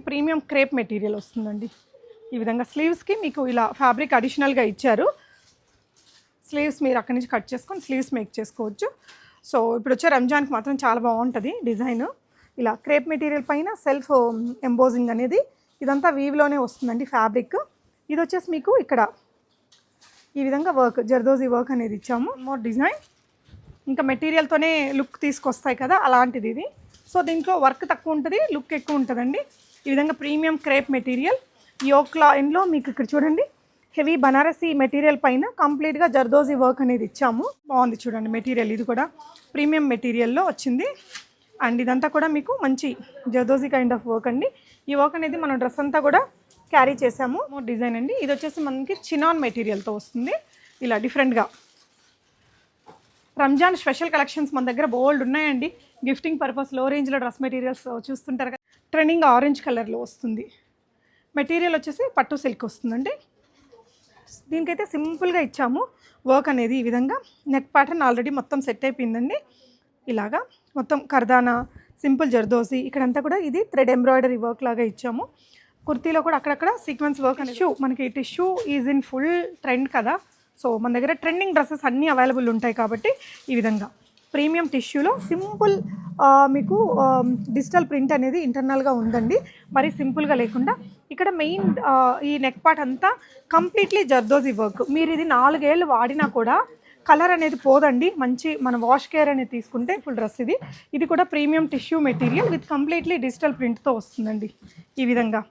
Premium crepe material వస్తుందండి. ఈ విధంగా స్లీవ్స్కి మీకు ఇలా ఫ్యాబ్రిక్ అడిషనల్గా ఇచ్చారు. స్లీవ్స్ మీరు అక్కడి నుంచి కట్ చేసుకొని స్లీవ్స్ మేక్ చేసుకోవచ్చు. సో ఇప్పుడు వచ్చే రంజాన్కి మాత్రం చాలా బాగుంటుంది డిజైన్. ఇలా క్రేప్ మెటీరియల్ పైన సెల్ఫ్ ఎంబోజింగ్ అనేది ఇదంతా వీవ్లోనే వస్తుందండి ఫ్యాబ్రిక్. ఇది వచ్చేసి మీకు ఇక్కడ ఈ విధంగా వర్క్ జర్దోజీ వర్క్ అనేది ఇచ్చాము. మోర్ డిజైన్ ఇంకా మెటీరియల్తోనే లుక్ తీసుకొస్తాయి కదా అలాంటిది ఇది. సో దీంట్లో వర్క్ తక్కువ ఉంటుంది, లుక్ ఎక్కువ ఉంటుందండి. ఈ విధంగా ప్రీమియం క్రేప్ మెటీరియల్ యోక్ లైన్లో మీకు ఇక్కడ చూడండి హెవీ బనారసీ మెటీరియల్ పైన కంప్లీట్గా జర్దోజీ వర్క్ అనేది ఇచ్చాము. బాగుంది చూడండి మెటీరియల్, ఇది కూడా ప్రీమియం మెటీరియల్లో వచ్చింది. అండ్ ఇదంతా కూడా మీకు మంచి జర్దోజీ కైండ్ ఆఫ్ వర్క్ అండి. ఈ వర్క్ అనేది మనం డ్రెస్ అంతా కూడా క్యారీ చేసాము. మోర్ డిజైన్ అండి. ఇది వచ్చేసి మనకి చినాన్ మెటీరియల్తో వస్తుంది. ఇలా డిఫరెంట్గా రంజాన్ స్పెషల్ కలెక్షన్స్ మన దగ్గర బోల్డ్ ఉన్నాయండి. గిఫ్టింగ్ పర్పస్ లో రేంజ్లో డ్రెస్ మెటీరియల్స్ చూస్తుంటారు కదా. ట్రెండింగ్ ఆరెంజ్ కలర్లో వస్తుంది. మెటీరియల్ వచ్చేసి పట్టు సిల్క్ వస్తుందండి. దీనికైతే సింపుల్గా ఇచ్చాము వర్క్ అనేది. ఈ విధంగా నెక్ ప్యాటర్న్ ఆల్రెడీ మొత్తం సెట్ అయిపోయిందండి. ఇలాగా మొత్తం కర్దానా సింపుల్ జర్దోజీ ఇక్కడంతా కూడా ఇది థ్రెడ్ ఎంబ్రాయిడరీ వర్క్ లాగా ఇచ్చాము. కుర్తీలో కూడా అక్కడక్కడ సీక్వెన్స్ వర్క్ అనేది. మనకి tissue is in full trend కదా. సో మన దగ్గర ట్రెండింగ్ డ్రెస్సెస్ అన్నీ అవైలబుల్ ఉంటాయి కాబట్టి ఈ విధంగా ప్రీమియం టిష్యూలో సింపుల్ మీకు డిజిటల్ ప్రింట్ అనేది ఇంటర్నల్గా ఉందండి. మరి సింపుల్గా లేకుండా ఇక్కడ మెయిన్ ఈ నెక్ పార్ట్ అంతా కంప్లీట్లీ జర్దోజీ వర్క్. మీరు ఇది 4 ఏళ్ళు వాడినా కూడా కలర్ అనేది పోదండి. మంచి మన వాష్ కేర్ అనేది తీసుకుంటే ఫుల్ డ్రెస్ ఇది. ఇది కూడా premium tissue material with completely digital ప్రింట్తో వస్తుందండి. ఈ విధంగా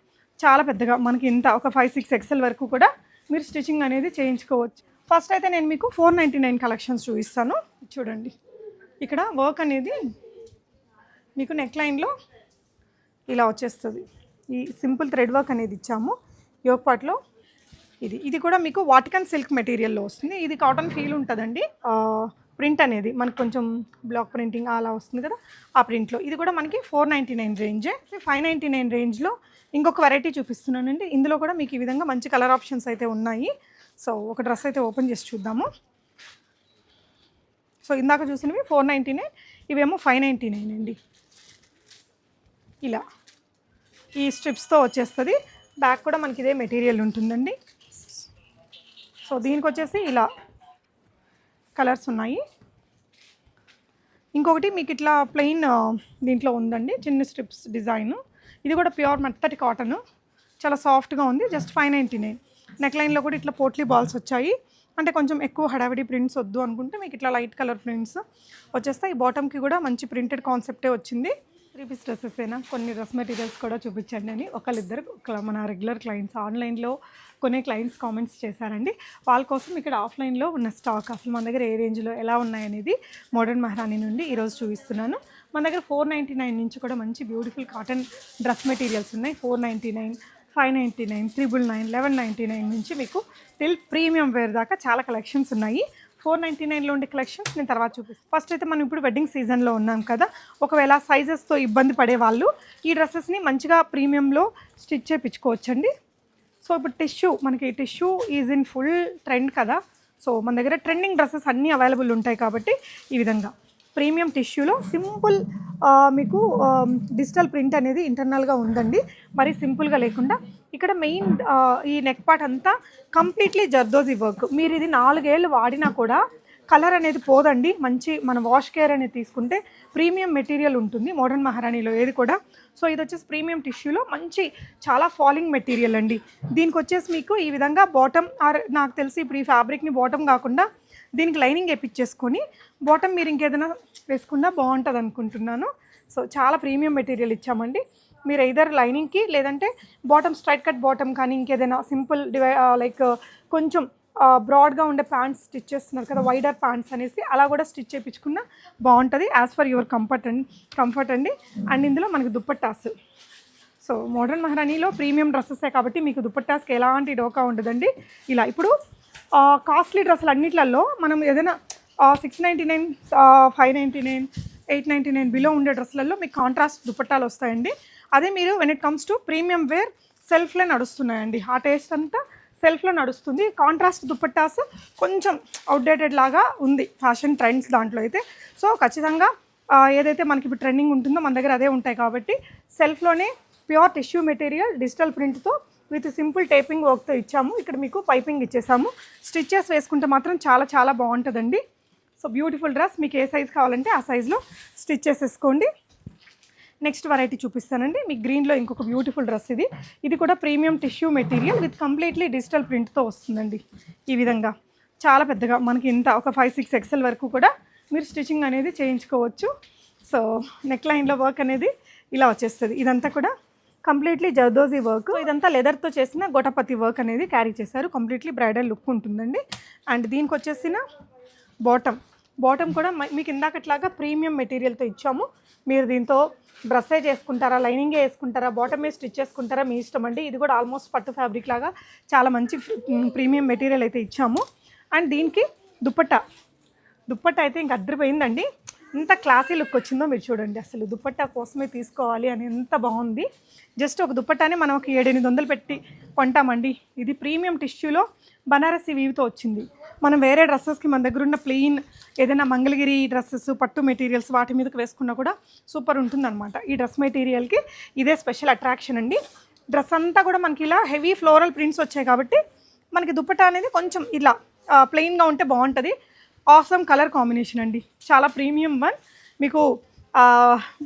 చాలా పెద్దగా మనకి ఇంత ఒక 5-6 XL వరకు కూడా మీరు స్టిచ్చింగ్ అనేది చేయించుకోవచ్చు. ఫస్ట్ అయితే నేను మీకు 499 కలెక్షన్స్ చూపిస్తాను. చూడండి ఇక్కడ వర్క్ అనేది మీకు నెక్ లైన్లో ఇలా వచ్చేస్తుంది. ఈ సింపుల్ థ్రెడ్ వర్క్ అనేది ఇచ్చాము యోక్ పార్ట్లో. ఇది కూడా మీకు వాటికన్ సిల్క్ మెటీరియల్లో వస్తుంది. ఇది కాటన్ ఫీల్ ఉంటుందండి. ప్రింట్ అనేది మనకు కొంచెం బ్లాక్ ప్రింటింగ్ అలా వస్తుంది కదా ఆ ప్రింట్లో. ఇది కూడా మనకి 499 రేంజే. 599 రేంజ్లో ఇంకొక వెరైటీ చూపిస్తున్నానండి. ఇందులో కూడా మీకు ఈ విధంగా మంచి కలర్ ఆప్షన్స్ అయితే ఉన్నాయి. సో ఒక డ్రెస్ అయితే ఓపెన్ చేసి చూద్దాము. సో ఇందాక చూసినవి 499, ఇవేమో 599 అండి. ఇలా ఈ స్ట్రిప్స్తో వచ్చేస్తుంది. బ్యాక్ కూడా మనకి ఇదే మెటీరియల్ ఉంటుందండి. సో దీనికి వచ్చేసి ఇలా కలర్స్ ఉన్నాయి. ఇంకొకటి మీకు ఇట్లా ప్లెయిన్ దీంట్లో ఉందండి చిన్న స్ట్రిప్స్ డిజైన్. ఇది కూడా ప్యూర్ మెత్తటి కాటన్, చాలా సాఫ్ట్గా ఉంది. జస్ట్ 599. నెక్ లైన్లో కూడా ఇట్లా పోట్లీ బాల్స్ వచ్చాయి. అంటే కొంచెం ఎక్కువ హడావిడి ప్రింట్స్ వద్దు అనుకుంటే మీకు ఇట్లా లైట్ కలర్ ప్రింట్స్ వచ్చేస్తాయి. ఈ బాటమ్కి కూడా మంచి ప్రింటెడ్ కాన్సెప్టే వచ్చింది. 3 పీస్ డ్రెస్సెస్ అయినా కొన్ని డ్రెస్ మెటీరియల్స్ కూడా చూపించండి అని ఒకళ్ళిద్దరు మన రెగ్యులర్ క్లయింట్స్ ఆన్లైన్లో కొనే క్లయింట్స్ కామెంట్స్ చేశారండి. వాళ్ళ కోసం ఇక్కడ ఆఫ్లైన్లో ఉన్న స్టాక్ అసలు మన దగ్గర ఏ రేంజ్లో ఎలా ఉన్నాయనేది మోడర్న్ మహారాణి నుండి ఈరోజు చూపిస్తున్నాను. మన దగ్గర 499 నుంచి కూడా మంచి బ్యూటిఫుల్ కాటన్ డ్రెస్ మెటీరియల్స్ ఉన్నాయి. 499, 599, 999, 1199 నుంచి మీకు టిల్ ప్రీమియం వేర్ దాకా చాలా కలెక్షన్స్ ఉన్నాయి. 499లో ఉండే కలెక్షన్స్ నేను తర్వాత చూపిస్తాను. ఫస్ట్ అయితే మనం ఇప్పుడు వెడ్డింగ్ సీజన్లో ఉన్నాం కదా. ఒకవేళ సైజెస్తో ఇబ్బంది పడే వాళ్ళు ఈ డ్రెస్సెస్ని మంచిగా ప్రీమియంలో స్టిచ్ చేయించుకోవచ్చండి. సో ఇప్పుడు మనకి tissue is in full trend కదా. సో మన దగ్గర ట్రెండింగ్ డ్రెస్సెస్ అన్నీ అవైలబుల్ ఉంటాయి కాబట్టి ఈ విధంగా ప్రీమియం టిష్యూలో సింపుల్ మీకు డిజిటల్ ప్రింట్ అనేది ఇంటర్నల్గా ఉందండి. మరి సింపుల్గా లేకుండా ఇక్కడ మెయిన్ ఈ నెక్ పార్ట్ అంతా కంప్లీట్లీ జర్దోజీ వర్క్. మీరు ఇది 4 ఏళ్ళు వాడినా కూడా కలర్ అనేది పోదండి. మంచి మన వాష్ కేర్ అనేది తీసుకుంటే ప్రీమియం మెటీరియల్ ఉంటుంది మోడర్న్ మహారాణిలో ఏది కూడా. సో ఇది వచ్చేసి ప్రీమియం టిష్యూలో మంచి చాలా ఫాలింగ్ మెటీరియల్ అండి. దీనికి వచ్చేసి మీకు ఈ విధంగా బాటమ్ నాకు తెలిసి ఇప్పుడు ఈ ఫ్యాబ్రిక్ని బాటమ్ కాకుండా దీనికి లైనింగ్ వేయించేసుకొని బాటమ్ మీరు ఇంకేదైనా వేసుకున్నా బాగుంటుంది అనుకుంటున్నాను. సో చాలా ప్రీమియం మెటీరియల్ ఇచ్చామండి. మీరు ఐదర్ లైనింగ్కి లేదంటే బాటమ్ స్ట్రైట్ కట్ బాటమ్ కానీ ఇంకేదైనా సింపుల్ లైక్ కొంచెం బ్రాడ్గా ఉండే ప్యాంట్స్ స్టిచ్ చేస్తున్నారు కదా వైడర్ ప్యాంట్స్ అనేసి అలా కూడా స్టిచ్ చేయించుకున్నా బాగుంటుంది యాజ్ ఫర్ యువర్ కంఫర్ట్ అండి. అండ్ ఇందులో మనకి దుప్పట్టాస్. సో మోడర్న్ మహారాణిలో ప్రీమియం డ్రెస్సెసే కాబట్టి మీకు దుప్పట్టాస్కి ఎలాంటి డోకా ఉండదండి. ఇలా ఇప్పుడు కాస్ట్లీ డ్రెస్సులు అన్నిట్లలో మనం ఏదైనా 699, 599, 899 బిలో ఉండే డ్రెస్సులలో మీకు కాంట్రాస్ట్ దుపట్టాలు వస్తాయండి. అదే మీరు when it comes to premium wear సెల్ఫ్లో నడుస్తున్నాయండి. ఆ టేస్ట్ అంతా సెల్ఫ్లో నడుస్తుంది. కాంట్రాస్ట్ దుపట్టాస్ కొంచెం అవుట్డేటెడ్ లాగా ఉంది ఫ్యాషన్ ట్రెండ్స్ దాంట్లో అయితే. సో ఖచ్చితంగా ఏదైతే మనకి ఇప్పుడు ట్రెండింగ్ ఉంటుందో మన దగ్గర అదే ఉంటాయి కాబట్టి సెల్ఫ్లోనే ప్యూర్ టిష్యూ మెటీరియల్ డిజిటల్ ప్రింట్తో విత్ సింపుల్ టేపింగ్ వర్క్తో ఇచ్చాము. ఇక్కడ మీకు పైపింగ్ ఇచ్చేసాము. స్టిచ్చెస్ వేసుకుంటే మాత్రం చాలా చాలా బాగుంటుందండి. So beautiful dress. మీకు ఏ సైజ్ కావాలంటే ఆ సైజ్లో స్టిచ్ చేసేసుకోండి. నెక్స్ట్ వెరైటీ చూపిస్తానండి. మీకు గ్రీన్లో ఇంకొక బ్యూటిఫుల్ డ్రెస్ ఇది. ఇది కూడా premium tissue material with completely digital ప్రింట్తో వస్తుందండి. ఈ విధంగా చాలా పెద్దగా మనకి ఇంత ఒక 5-6 XL వరకు కూడా మీరు స్టిచ్చింగ్ అనేది చేయించుకోవచ్చు. సో నెక్ లైన్లో వర్క్ అనేది ఇలా వచ్చేస్తుంది. ఇదంతా కూడా కంప్లీట్లీ జర్దోజీ వర్క్. ఇదంతా లెదర్తో చేసిన గొటపతి వర్క్ అనేది క్యారీ చేశారు. కంప్లీట్లీ బ్రైడల్ లుక్ ఉంటుందండి. అండ్ దీనికి వచ్చేసిన బాటమ్ కూడా మీకు ఇందాకట్లాగా ప్రీమియం మెటీరియల్తో ఇచ్చాము. మీరు దీంతో డ్రెస్సే చేసుకుంటారా, లైనింగే వేసుకుంటారా, బాటమే స్టిచ్ చేసుకుంటారా, మీ ఇష్టం అండి. ఇది కూడా ఆల్మోస్ట్ పట్టు ఫ్యాబ్రిక్ లాగా చాలా మంచి ప్రీమియం మెటీరియల్ అయితే ఇచ్చాము. అండ్ దీనికి దుపట్టా అయితే ఇంక అద్దరిపోయిందండి. ఎంత క్లాసీ లుక్ వచ్చిందో మీరు చూడండి. అసలు దుపట్టా కోసమే తీసుకోవాలి అని ఎంత బాగుంది. జస్ట్ ఒక దుపట్టాని మనం ఒక 700-800 పెట్టి కొంటామండి. ఇది ప్రీమియం టిష్యూలో బనారసి వీవ్తో వచ్చింది. మనం వేరే డ్రెస్సెస్కి మన దగ్గర ఉన్న ప్లెయిన్ ఏదైనా మంగళగిరి డ్రెస్సెస్ పట్టు మెటీరియల్స్ వాటి మీదకి వేసుకున్నా కూడా సూపర్ ఉంటుందన్నమాట. ఈ డ్రెస్ మెటీరియల్కి ఇదే స్పెషల్ అట్రాక్షన్ అండి. డ్రెస్ అంతా కూడా మనకి ఇలా హెవీ ఫ్లోరల్ ప్రింట్స్ వచ్చాయి కాబట్టి మనకి దుపట్టా అనేది కొంచెం ఇలా ప్లెయిన్గా ఉంటే బాగుంటుంది. ఆసమ్ కలర్ కాంబినేషన్ అండి. చాలా ప్రీమియం వన్. మీకు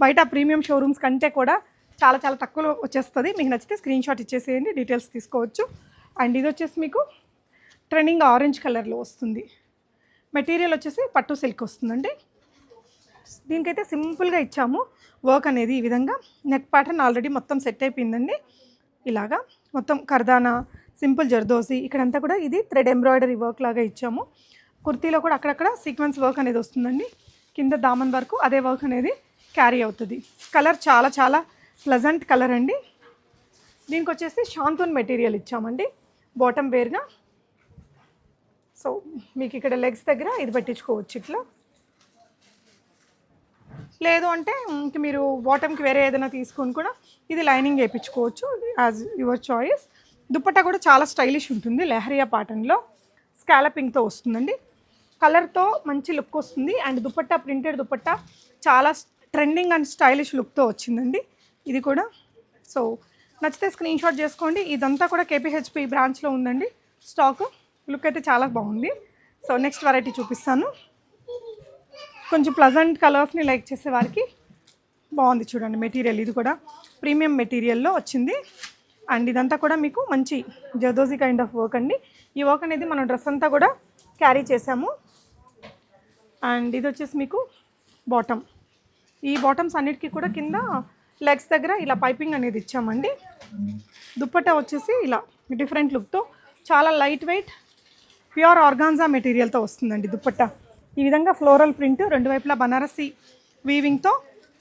బయట ప్రీమియం షోరూమ్స్ కంటే కూడా చాలా చాలా తక్కువలో వచ్చేస్తుంది. మీకు నచ్చితే స్క్రీన్ షాట్ ఇచ్చేసేయండి, డీటెయిల్స్ తీసుకోవచ్చు. అండ్ ఇది వచ్చేసి మీకు ట్రెండింగ్ ఆరెంజ్ కలర్లో వస్తుంది. మెటీరియల్ వచ్చేసి పట్టు సిల్క్ వస్తుందండి. దీనికైతే సింపుల్గా ఇచ్చాము వర్క్ అనేది. ఈ విధంగా నెక్ ప్యాటర్న్ ఆల్రెడీ మొత్తం సెట్ అయిపోయిందండి. ఇలాగా మొత్తం కర్దానా సింపుల్ జర్దోసి ఇక్కడంతా కూడా ఇది థ్రెడ్ ఎంబ్రాయిడరీ వర్క్ లాగా ఇచ్చాము. కుర్తీలో కూడా అక్కడక్కడ సీక్వెన్స్ వర్క్ అనేది వస్తుందండి. కింద దామన్ వరకు అదే వర్క్ అనేది క్యారీ అవుతుంది. కలర్ చాలా చాలా ప్లెజెంట్ కలర్ అండి. దీనికి వచ్చేసి షాంతూన్ మెటీరియల్ ఇచ్చామండి బాటమ్ వేర్గా. సో మీకు ఇక్కడ లెగ్స్ దగ్గర ఇది పెట్టించుకోవచ్చు ఇట్లా. లేదు అంటే ఇంక మీరు బాటమ్కి వేరే ఏదైనా తీసుకొని కూడా ఇది లైనింగ్ వేయించుకోవచ్చు, యాజ్ యువర్ చాయిస్. దుపట్టా కూడా చాలా స్టైలిష్ ఉంటుంది. లెహరియా ప్యాటర్న్లో స్కాలపింగ్తో వస్తుందండి. కలర్తో మంచి లుక్ వస్తుంది. అండ్ దుపట్టా ప్రింటెడ్ దుపట్టా చాలా ట్రెండింగ్ అండ్ స్టైలిష్ లుక్తో వచ్చిందండి ఇది కూడా. సో నచ్చితే స్క్రీన్ షాట్ చేసుకోండి. ఇదంతా కూడా కేపీహెచ్పి బ్రాంచ్లో ఉందండి స్టాక్. లుక్ అయితే చాలా బాగుంది. సో నెక్స్ట్ వెరైటీ చూపిస్తాను. కొంచెం ప్లజెంట్ కలర్స్ని లైక్ చేసే వారికి బాగుంది చూడండి మెటీరియల్. ఇది కూడా ప్రీమియం మెటీరియల్లో వచ్చింది. అండ్ ఇదంతా కూడా మీకు మంచి జర్దోజీ కైండ్ ఆఫ్ వర్క్ అండి. ఈ వర్క్ అనేది మనం డ్రెస్ అంతా కూడా క్యారీ చేసాము. అండ్ ఇది వచ్చేసి మీకు బాటమ్. ఈ బాటమ్స్ అన్నిటికీ కూడా కింద లెగ్స్ దగ్గర ఇలా పైపింగ్ అనేది ఇచ్చామండి. దుప్పట్టా వచ్చేసి ఇలా డిఫరెంట్ లుక్తో చాలా లైట్ వెయిట్ ప్యూర్ ఆర్గాన్జా మెటీరియల్తో వస్తుందండి దుపట్టా. ఈ విధంగా ఫ్లోరల్ ప్రింట్ రెండు వైపులా బనారసి వీవింగ్తో,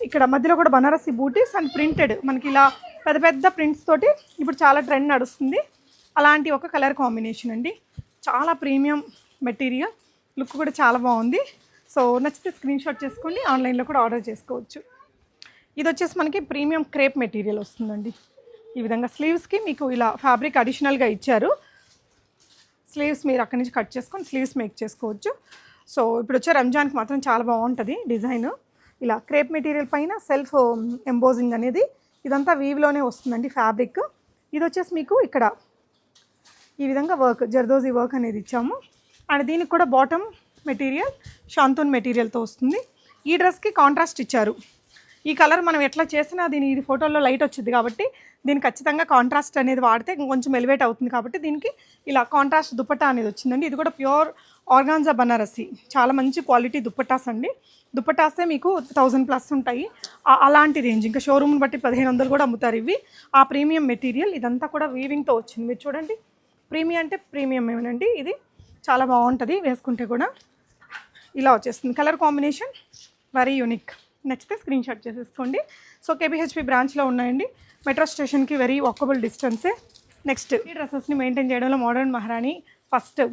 ఇక్కడ మధ్యలో కూడా బనారసి బూటీస్ అండ్ ప్రింటెడ్ మనకి ఇలా పెద్ద పెద్ద ప్రింట్స్ తోటి ఇప్పుడు చాలా ట్రెండ్ నడుస్తుంది. అలాంటి ఒక కలర్ కాంబినేషన్ అండి. చాలా ప్రీమియం మెటీరియల్, లుక్ కూడా చాలా బాగుంది. సో నచ్చితే స్క్రీన్ షాట్ చేసుకోండి, ఆన్లైన్లో కూడా ఆర్డర్ చేసుకోవచ్చు. ఇది వచ్చేసి మనకి ప్రీమియం క్రేప్ మెటీరియల్ వస్తుందండి. ఈ విధంగా స్లీవ్స్కి మీకు ఇలా ఫ్యాబ్రిక్ అడిషనల్గా ఇచ్చారు. స్లీవ్స్ మీరు అక్కడి నుంచి కట్ చేసుకొని స్లీవ్స్ మేక్ చేసుకోవచ్చు. సో ఇప్పుడు వచ్చే రంజాన్కి మాత్రం చాలా బాగుంటుంది డిజైన్. ఇలా క్రేప్ మెటీరియల్ పైన సెల్ఫ్ ఎంబోజింగ్ అనేది ఇదంతా వీవ్లోనే వస్తుందండి ఫ్యాబ్రిక్. ఇది వచ్చేసి మీకు ఇక్కడ ఈ విధంగా వర్క్ జర్దోజీ వర్క్ అనేది ఇచ్చాము. అండ్ దీనికి కూడా బాటమ్ మెటీరియల్ షాంతూన్ మెటీరియల్తో వస్తుంది. ఈ డ్రెస్కి కాంట్రాస్ట్ ఇచ్చారు. ఈ కలర్ మనం ఎట్లా చేసినా ఇది ఫోటోలో లైట్ వచ్చింది కాబట్టి దీనికి ఖచ్చితంగా కాంట్రాస్ట్ అనేది వాడితే కొంచెం ఎలివేట్ అవుతుంది కాబట్టి దీనికి ఇలా కాంట్రాస్ట్ దుపట్టా అనేది వచ్చిందండి. ఇది కూడా ప్యూర్ ఆర్గాన్జా బనారసి, చాలా మంచి క్వాలిటీ దుపట్టాస్ అండి. దుపట్టాసే మీకు 1000+ ఉంటాయి అలాంటి రేంజ్. ఇంకా షోరూమ్ని బట్టి 1500 కూడా అమ్ముతారు ఇవి. ఆ ప్రీమియం మెటీరియల్ ఇదంతా కూడా వీవింగ్తో వచ్చింది. మీరు చూడండి, ప్రీమియం అంటే ప్రీమియం ఏమేనండి. ఇది చాలా బాగుంటుంది వేసుకుంటే కూడా. ఇలా వచ్చేస్తుంది కలర్ కాంబినేషన్, వెరీ యూనిక్. నచ్చితే స్క్రీన్ షాట్ చేసేసుకోండి. సో కేపీహెచ్పి బ్రాంచ్లో ఉన్నాయండి, మెట్రో స్టేషన్కి వెరీ వాకబుల్ డిస్టెన్సే. నెక్స్ట్ ఈ డ్రెస్సెస్ని మెయింటైన్ చేయడంలో మోడర్న్ మహారాణి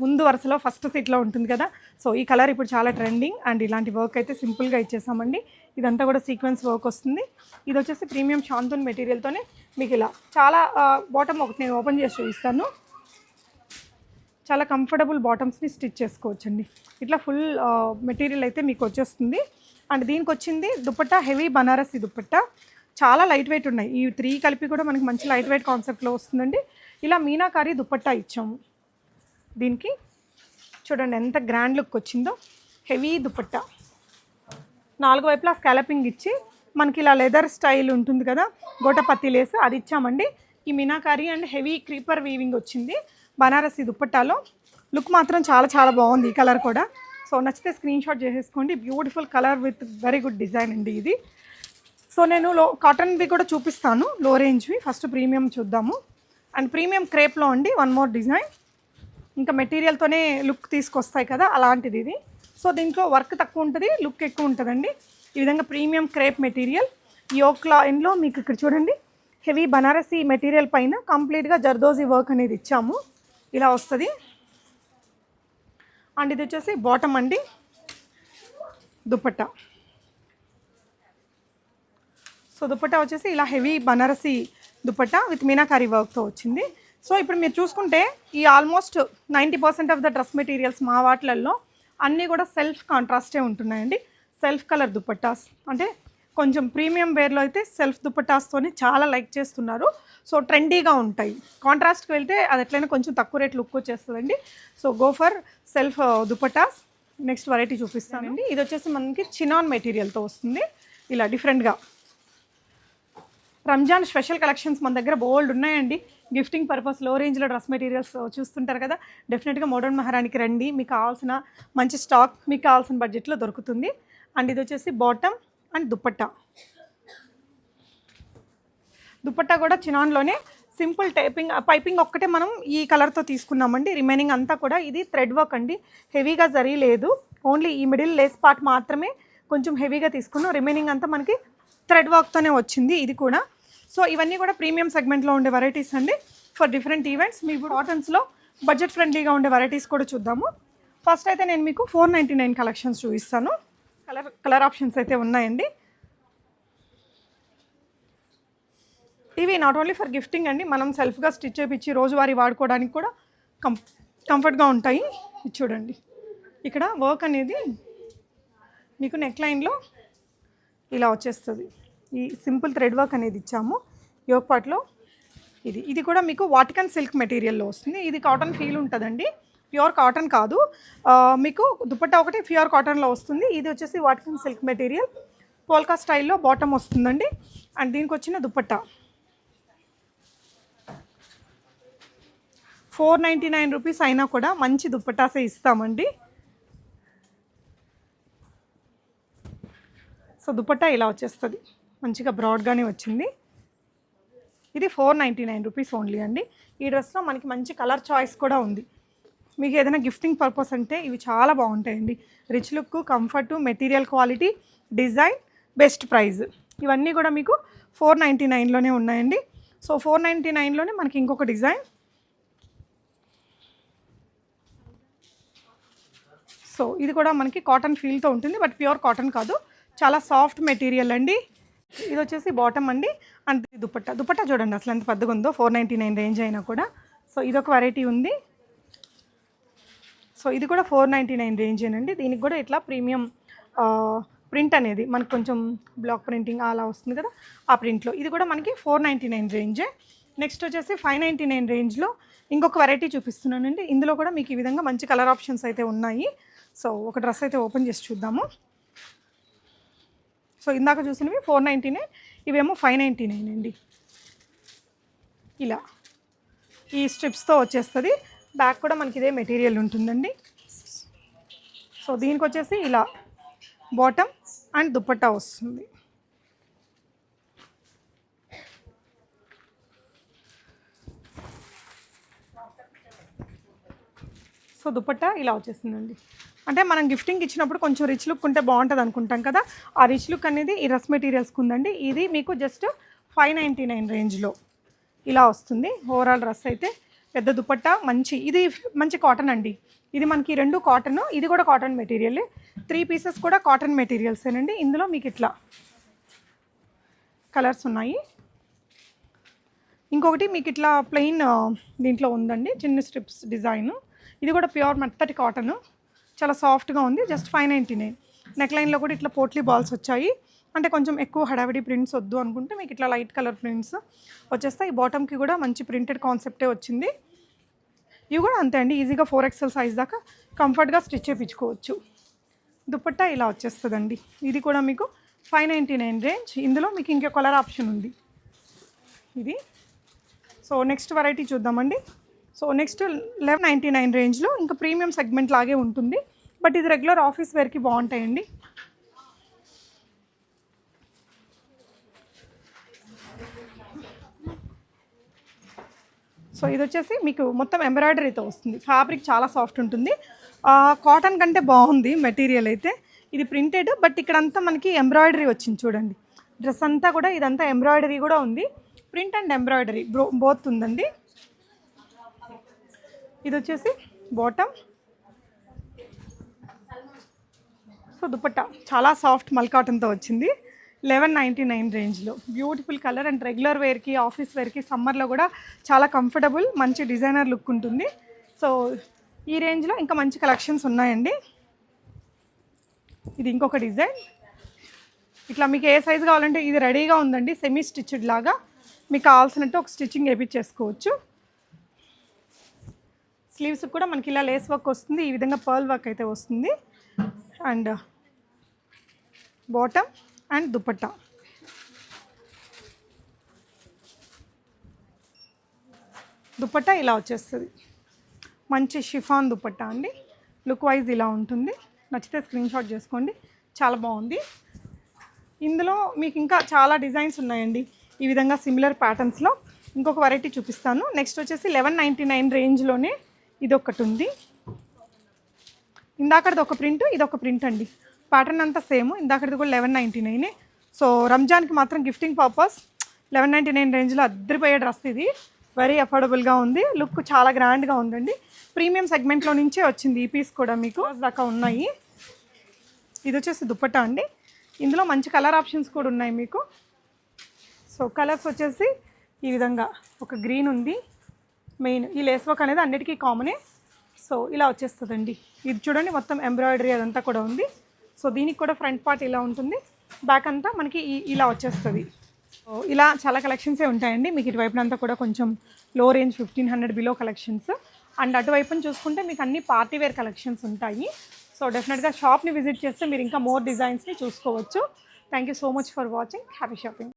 ముందు వరుసలో ఫస్ట్ సీట్లో ఉంటుంది కదా. సో ఈ కలర్ ఇప్పుడు చాలా ట్రెండింగ్. అండ్ ఇలాంటి వర్క్ అయితే సింపుల్గా ఇచ్చేసామండి. ఇదంతా కూడా సీక్వెన్స్ వర్క్ వస్తుంది. ఇది వచ్చేసి ప్రీమియం షాంతూన్ మెటీరియల్తోనే మీకు ఇలా చాలా బాటమ్ ఒకటి నేను ఓపెన్ చేసి చూపిస్తాను. చాలా కంఫర్టబుల్ బాటమ్స్ని స్టిచ్ చేసుకోవచ్చండి. ఇట్లా ఫుల్ మెటీరియల్ అయితే మీకు వచ్చేస్తుంది. అండ్ దీనికి వచ్చింది దుపట్టా హెవీ బనారసి దుపట్టా. చాలా లైట్ వెయిట్ ఉన్నాయి. ఈ 3 కలిపి కూడా మనకి మంచి లైట్ వెయిట్ కాన్సెప్ట్లో వస్తుందండి. ఇలా మీనాకారి దుపట్టా ఇచ్చాము. దీనికి చూడండి ఎంత గ్రాండ్ లుక్ వచ్చిందో. హెవీ దుపట్టా, 4 వైపులా స్కాలపింగ్ ఇచ్చి మనకి ఇలా లెదర్ స్టైల్ ఉంటుంది కదా, గోటపత్తి లేస్ అది ఇచ్చామండి. ఈ meenakari and heavy creeper weaving వచ్చింది బనారసి దుపట్టాలో. లుక్ మాత్రం చాలా చాలా బాగుంది. ఈ కలర్ కూడా. సో నచ్చితే స్క్రీన్ షాట్ చేసేసుకోండి. Beautiful colour with very good design అండి ఇది. సో నేను కాటన్వి కూడా చూపిస్తాను, లో రేంజ్వి. ఫస్ట్ ప్రీమియం చూద్దాము. అండ్ ప్రీమియం క్రేప్లో అండి వన్ మోర్ డిజైన్. ఇంకా మెటీరియల్తోనే లుక్ తీసుకొస్తాయి కదా, అలాంటిది ఇది. సో దీంట్లో వర్క్ తక్కువ ఉంటుంది, లుక్ ఎక్కువ ఉంటుందండి. ఈ విధంగా ప్రీమియం క్రేప్ మెటీరియల్. యోక్ లైన్లో మీకు ఇక్కడ చూడండి హెవీ బనారసి మెటీరియల్ పైన కంప్లీట్గా జర్దోజీ వర్క్ అనేది ఇచ్చాము. ఇలా వస్తుంది. అండ్ ఇది వచ్చేసి బాటమ్ అండి, దుపట్టా. సో దుపట్టా వచ్చేసి ఇలా హెవీ బనారసి దుపట్టా విత్ మీనాకారి వర్క్తో వచ్చింది. సో ఇప్పుడు మీరు చూసుకుంటే ఈ almost 90% of the dress materials మా వాటిలలో అన్నీ కూడా సెల్ఫ్ కాంట్రాస్టే ఉంటున్నాయండి. సెల్ఫ్ కలర్ దుపట్టాస్ అంటే కొంచెం ప్రీమియం వేర్లో అయితే సెల్ఫ్ దుపట్టాస్తోనే చాలా లైక్ చేస్తున్నారు. సో ట్రెండీగా ఉంటాయి. కాంట్రాస్ట్కి వెళ్తే అది ఎట్లయినా కొంచెం తక్కువ రేట్ లుక్ వచ్చేస్తుందండి. So go for self dupattas. Next variety చూపిస్తానండి. ఇది వచ్చేసి మనకి చినాన్ మెటీరియల్తో వస్తుంది. ఇలా డిఫరెంట్గా రంజాన్ స్పెషల్ కలెక్షన్స్ మన దగ్గర బోల్డ్ ఉన్నాయండి. గిఫ్టింగ్ పర్పస్ లో రేంజ్లో డ్రెస్ మెటీరియల్స్ చూస్తుంటారు కదా, డెఫినెట్గా మోడర్న్ మహారానికి రండి. మీకు కావాల్సిన మంచి స్టాక్ మీకు కావాల్సిన బడ్జెట్లో దొరుకుతుంది. అండ్ ఇది వచ్చేసి బాటమ్ అండ్ దుపట్టా. దుపట్టా కూడా చినాన్లోనే సింపుల్ పైపింగ్ ఒక్కటే మనం ఈ కలర్తో తీసుకున్నామండి. రిమైనింగ్ అంతా కూడా ఇది థ్రెడ్ వర్క్ అండి. హెవీగా జరీ లేదు, ఓన్లీ ఈ మిడిల్ లేస్ పార్ట్ మాత్రమే కొంచెం హెవీగా తీసుకున్నాం. రిమైనింగ్ అంతా మనకి థ్రెడ్ వర్క్తోనే వచ్చింది ఇది కూడా. సో ఇవన్నీ కూడా ప్రీమియం సెగ్మెంట్లో ఉండే వెరైటీస్ అండి ఫర్ డిఫరెంట్ ఈవెంట్స్. మీ కాటన్స్లో బడ్జెట్ ఫ్రెండ్లీగా ఉండే వెరైటీస్ కూడా చూద్దాము. ఫస్ట్ అయితే నేను మీకు 499 కలెక్షన్స్ చూపిస్తాను. కలర్ ఆప్షన్స్ అయితే ఉన్నాయండి. ఇవి నాట్ ఓన్లీ ఫర్ గిఫ్టింగ్ అండి, మనం సెల్ఫ్గా స్టిచ్ చేయించి రోజువారీ వాడుకోవడానికి కూడా కంఫర్ట్గా ఉంటాయి. ఇది చూడండి, ఇక్కడ వర్క్ అనేది మీకు నెక్ లైన్లో ఇలా వచ్చేస్తుంది. ఈ సింపుల్ థ్రెడ్ వర్క్ అనేది ఇచ్చాము యోక్ పార్ట్లో. ఇది కూడా మీకు వాటికన్ సిల్క్ మెటీరియల్లో వస్తుంది. ఇది కాటన్ ఫీల్ ఉంటుందండి, ప్యూర్ కాటన్ కాదు. మీకు దుపట్టా ఒకటి ప్యూర్ కాటన్లో వస్తుంది. ఇది వచ్చేసి వాటికన్ సిల్క్ మెటీరియల్, పోల్కా స్టైల్లో బాటమ్ వస్తుందండి. అండ్ దీనికి వచ్చిన దుపట్టా 499 రూపీస్ అయినా కూడా మంచి దుపట్టాసే ఇస్తామండి. సో దుపట్టా ఇలా వచ్చేస్తుంది, మంచిగా బ్రాడ్గానే వచ్చింది. ఇది 499 రూపీస్ ఓన్లీ అండి. ఈ డ్రెస్లో మనకి మంచి కలర్ చాయిస్ కూడా ఉంది. మీకు ఏదైనా గిఫ్టింగ్ పర్పస్ అంటే ఇవి చాలా బాగుంటాయండి. Rich look, comfort, material quality, design, best price. ఇవన్నీ కూడా మీకు 499లోనే ఉన్నాయండి. సో 499లోనే మనకి ఇంకొక డిజైన్. సో ఇది కూడా మనకి కాటన్ ఫీల్తో ఉంటుంది, బట్ ప్యూర్ కాటన్ కాదు, చాలా సాఫ్ట్ మెటీరియల్ అండి. ఇది వచ్చేసి బాటమ్ అండి. అండ్ దుపట్టా చూడండి అసలు ఎంత పెద్దగా ఉందో, 499 రేంజ్ అయినా కూడా. సో ఇదొక వెరైటీ ఉంది. సో ఇది కూడా 499 రేంజేనండి. దీనికి కూడా ఇట్లా ప్రీమియం ప్రింట్ అనేది మనకు కొంచెం బ్లాక్ ప్రింటింగ్ అలా వస్తుంది కదా, ఆ ప్రింట్లో. ఇది కూడా మనకి 499 రేంజే. నెక్స్ట్ వచ్చేసి 599 రేంజ్లో ఇంకొక వెరైటీ చూపిస్తున్నానండి. ఇందులో కూడా మీకు ఈ విధంగా మంచి కలర్ ఆప్షన్స్ అయితే ఉన్నాయి. సో ఒక డ్రెస్ అయితే ఓపెన్ చేసి చూద్దాము. సో ఇందాక చూసినవి 499, ఇవేమో 599 అండి. ఇలా ఈ స్ట్రిప్స్తో వచ్చేస్తుంది. బ్యాక్ కూడా మనకి ఇదే మెటీరియల్ ఉంటుందండి. సో దీనికి వచ్చేసి ఇలా బాటమ్ అండ్ దుపట్టా వస్తుంది. సో దుపట్టా ఇలా వచ్చేసిందండి. అంటే మనం గిఫ్టింగ్ ఇచ్చినప్పుడు కొంచెం రిచ్ లుక్ ఉంటే బాగుంటుంది అనుకుంటాం కదా, ఆ రిచ్ లుక్ అనేది ఈ డ్రెస్ మెటీరియల్స్కి ఉందండి. ఇది మీకు జస్ట్ 599 రేంజ్లో ఇలా వస్తుంది. ఓవరాల్ డ్రెస్ అయితే పెద్ద దుపట్టా, ఇది మంచి కాటన్ అండి. ఇది మనకి 2 కాటన్, ఇది కూడా కాటన్ మెటీరియల్. 3 పీసెస్ కూడా కాటన్ మెటీరియల్సేనండి. ఇందులో మీకు ఇట్లా కలర్స్ ఉన్నాయి. ఇంకొకటి మీకు ఇట్లా ప్లెయిన్ దీంట్లో ఉందండి, చిన్న స్ట్రిప్స్ డిజైన్. ఇది కూడా ప్యూర్ మెత్తటి కాటన్, చాలా సాఫ్ట్గా ఉంది. జస్ట్ 599. నెక్ లైన్లో కూడా ఇట్లా పోట్లీ బాల్స్ వచ్చాయి. అంటే కొంచెం ఎక్కువ హడావిడి ప్రింట్స్ వద్దు అనుకుంటే మీకు ఇట్లా లైట్ కలర్ ప్రింట్స్ వచ్చేస్తాయి. ఈ బాటమ్కి కూడా మంచి ప్రింటెడ్ కాన్సెప్టే వచ్చింది. ఇవి కూడా అంతే అండి, ఈజీగా 4XL సైజ్ దాకా కంఫర్ట్గా స్టిచ్ చేయించుకోవచ్చు. దుపట్టా ఇలా వచ్చేస్తుందండి. ఇది కూడా మీకు 599 రేంజ్. ఇందులో మీకు ఇంకో కలర్ ఆప్షన్ ఉంది ఇది. సో నెక్స్ట్ వెరైటీ చూద్దామండి. సో నెక్స్ట్ 1199 రేంజ్లో ఇంకా ప్రీమియం సెగ్మెంట్ లాగే ఉంటుంది, బట్ ఇది రెగ్యులర్ ఆఫీస్ వేర్కి బాగుంటాయండి. సో ఇది వచ్చేసి మీకు మొత్తం ఎంబ్రాయిడరీతో వస్తుంది. ఫ్యాబ్రిక్ చాలా సాఫ్ట్ ఉంటుంది, కాటన్ కంటే బాగుంది మెటీరియల్ అయితే. ఇది ప్రింటెడ్, బట్ ఇక్కడంతా మనకి ఎంబ్రాయిడరీ వచ్చింది చూడండి. డ్రెస్ అంతా కూడా ఇదంతా ఎంబ్రాయిడరీ కూడా ఉంది, ప్రింట్ అండ్ ఎంబ్రాయిడరీ బోత్ ఉందండి. ఇది వచ్చేసి బాటమ్. సో దుపట్టా చాలా సాఫ్ట్ మల్ కాటన్తో వచ్చింది 1199 రేంజ్లో. బ్యూటిఫుల్ కలర్ అండ్ రెగ్యులర్ వేర్కి, ఆఫీస్ వేర్కి, సమ్మర్లో కూడా చాలా కంఫర్టబుల్, మంచి డిజైనర్ లుక్ ఉంటుంది. సో ఈ రేంజ్లో ఇంకా మంచి కలెక్షన్స్ ఉన్నాయండి. ఇది ఇంకొక డిజైన్. ఇట్లా మీకు ఏ సైజు కావాలంటే ఇది రెడీగా ఉందండి, సెమీ స్టిచ్డ్ లాగా. మీకు కావాల్సినట్టు ఒక స్టిచ్చింగ్ వేయించేసుకోవచ్చు. స్లీవ్స్ కూడా మనకి ఇలా లేస్ వర్క్ వస్తుంది, ఈ విధంగా పర్ల్ వర్క్ అయితే వస్తుంది. And bottom and dupatta. Dupatta ఇలా వచ్చేస్తుంది, మంచి షిఫాన్ దుపట్టా అండి. లుక్ వైజ్ ఇలా ఉంటుంది. నచ్చితే స్క్రీన్ షాట్ చేసుకోండి, చాలా బాగుంది. ఇందులో మీకు ఇంకా చాలా డిజైన్స్ ఉన్నాయండి ఈ విధంగా సిమిలర్ ప్యాటర్న్స్లో. ఇంకొక వెరైటీ చూపిస్తాను. నెక్స్ట్ వచ్చేసి 1199 రేంజ్లోనే ఇదొకటి ఉంది. ఇందాకది ఒక ప్రింట్, ఇదొక ప్రింట్ అండి. ప్యాటర్న్ అంతా సేమ్. ఇందాకది కూడా 1199. సో రంజాన్కి మాత్రం గిఫ్టింగ్ పర్పస్ 1199 రేంజ్లో అద్దరిపోయే డ్రెస్ ఇది. వెరీ అఫోర్డబుల్గా ఉంది, లుక్ చాలా గ్రాండ్గా ఉందండి. ప్రీమియం సెగ్మెంట్లో నుంచే వచ్చింది ఈ పీస్ కూడా, మీకు దాకా ఉన్నాయి. ఇది వచ్చేసి దుపట్టా అండి. ఇందులో మంచి కలర్ ఆప్షన్స్ కూడా ఉన్నాయి మీకు. సో కలర్స్ వచ్చేసి ఈ విధంగా ఒక గ్రీన్ ఉంది మెయిన్. ఈ లేస్ వర్క్ అనేది అన్నిటికీ కామనే. సో ఇలా వచ్చేస్తుందండి. ఇది చూడండి, మొత్తం ఎంబ్రాయిడరీ అదంతా కూడా ఉంది. సో దీనికి కూడా ఫ్రంట్ పార్ట్ ఇలా ఉంటుంది, బ్యాక్ అంతా మనకి ఇలా వచ్చేస్తుంది. సో ఇలా చాలా కలెక్షన్సే ఉంటాయండి మీకు. ఇటువైపునంతా కూడా కొంచెం లో రేంజ్ 1500 బిలో కలెక్షన్స్. అండ్ అటువైపుని చూసుకుంటే మీకు అన్ని పార్టీ వేర్ కలెక్షన్స్ ఉంటాయి. సో డెఫినెట్గా షాప్ని విజిట్ చేస్తే మీరు ఇంకా మోర్ డిజైన్స్ని చూసుకోవచ్చు. Thank you so much for watching. Happy shopping.